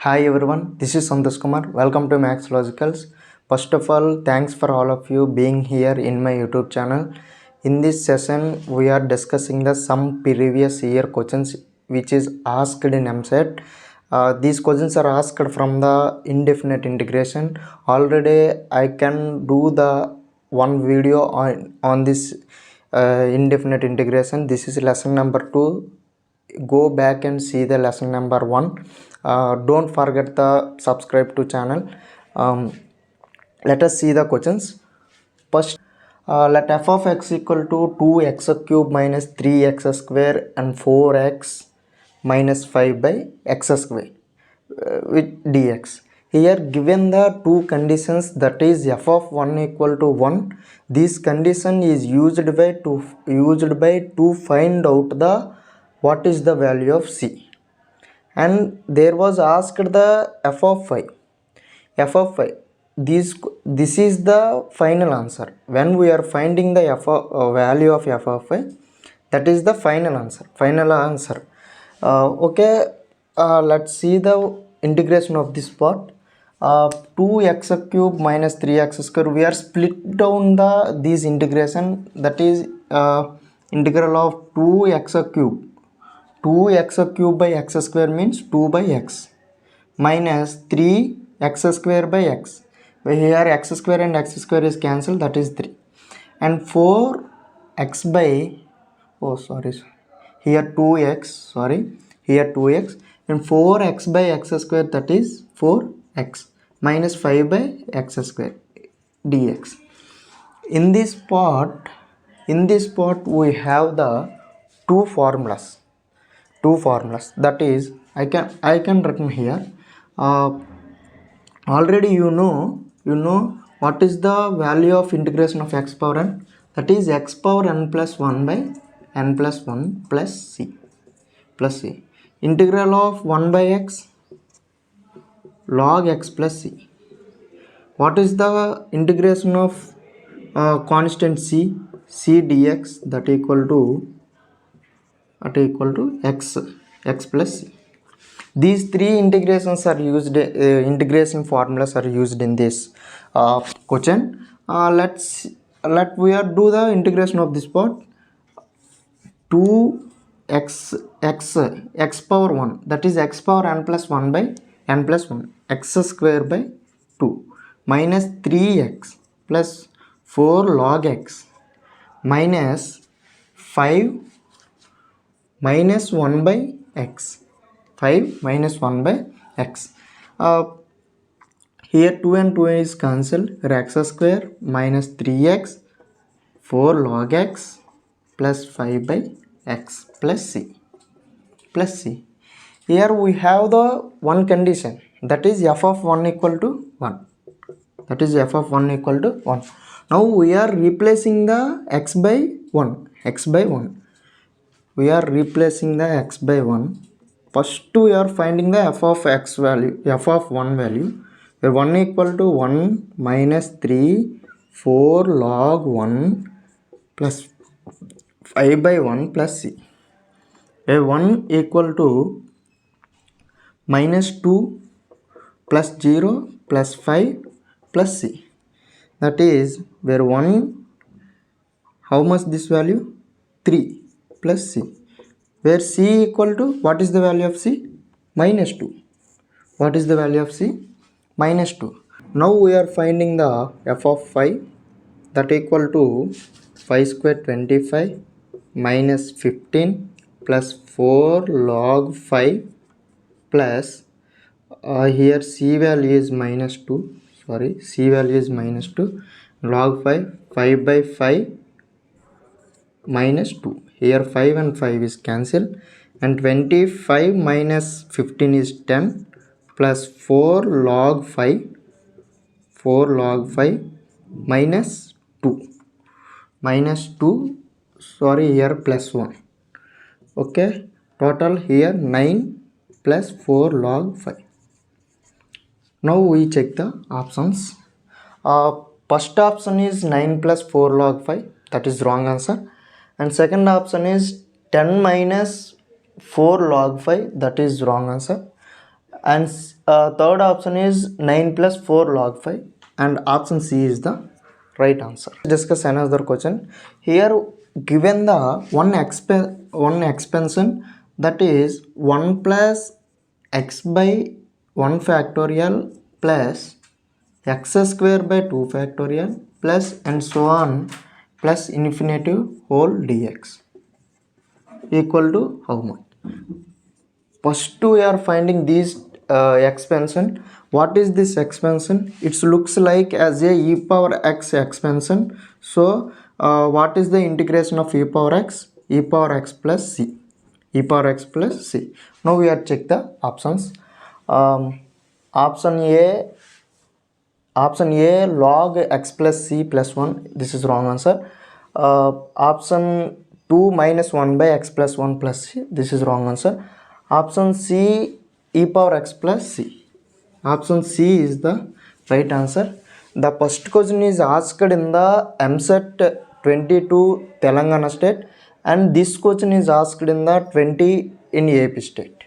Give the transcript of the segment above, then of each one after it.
Hi everyone, this is Santhosh Kumar. Welcome to MAXLOGICALS. First of all, thanks for all of you being here in my YouTube channel. In this session, we are discussing some previous year questions which is asked in Eapcet. These questions are asked from the indefinite integration. Already I can do the one video on this indefinite integration. This is lesson number 2. Go back and see the lesson number 1. Don't forget the subscribe to channel. Let us see the questions. First, let f of x equal to 2x cube minus 3x square and 4x minus 5 by x square with dx. Here given the two conditions, that is f of 1 equal to 1. This condition is used by to find out the what is the value of c, and there was asked the f of 5. This is the final answer. When we are finding the value of f of 5, that is the final answer. Okay, let's see the integration of this part. 2x cube minus 3x square, we are split down this integration, that is integral of 2x cube. 2x cube by x square means 2 by x minus 3x square by x. Here x square and x square is cancelled, that is 3, and 4x by here 2x and 4x by x square, that is 4x minus 5 by x square dx. In this part we have the two formulas, that is I can written here. Already you know what is the value of integration of x power n, that is x power n plus 1 by n plus 1 plus c. Integral of 1 by x log x plus c. What is the integration of constant c dx, that equal to x plus c. These three integrations are used, integration formulas are used in this question. Let we are do the integration of this part. 2x power 1, that is x power n plus 1 by n plus 1 x square by 2 minus 3x plus 4 log x minus 5 minus 1 by x. 5 minus 1 by x. Here 2 and 2 is cancelled. X square minus 3x 4 log x plus 5 by x plus c. Here we have the one condition, that is f of 1 equal to 1. Now we are replacing the x by 1. We are replacing the x by 1. First we are finding the f of 1 value, where 1 equal to 1 minus 3 4 log 1 plus 5 by 1 plus c, where 1 equal to minus 2 plus 0 plus 5 plus c, that is where 1, how much this value, 3 plus c, where c equal to, what is the value of c, minus 2. Now we are finding the f of 5, that equal to 5 square 25 minus 15 plus 4 log 5 plus here c value is minus 2, log 5 by 5 minus 2. Here 5 and 5 is cancelled, and 25 minus 15 is 10 plus 4 log 5 minus 2 here plus 1. Okay, total here 9 plus 4 log 5. Now we check the options. First option is 9 plus 4 log 5, that is wrong answer, and second option is 10 minus 4 log 5, that is wrong answer, and third option is 9 plus 4 log 5, and option C is the right answer. Discuss another question. Here given the one expansion, that is 1 plus x by 1 factorial plus x square by 2 factorial plus and so on plus infinitive whole dx equal to how much? First we are finding these expansion. What is this expansion? It looks like as a e power x expansion. So what is the integration of e power x? E power x plus c. E power x plus c. Now we are check the options. um, option a Option A log x plus c plus 1. This is wrong answer. Option 2 minus 1 by x plus 1 plus c. This is wrong answer. Option C e power x plus c. Option C is the right answer. The first question is asked in the MSET 22 Telangana state, and this question is asked in the 20 in AP state.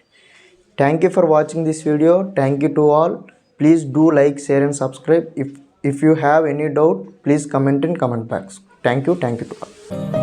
Thank you for watching this video. Thank you to all. Please do like, share and subscribe. If you have any doubt, please comment in comment box. Thank you to all.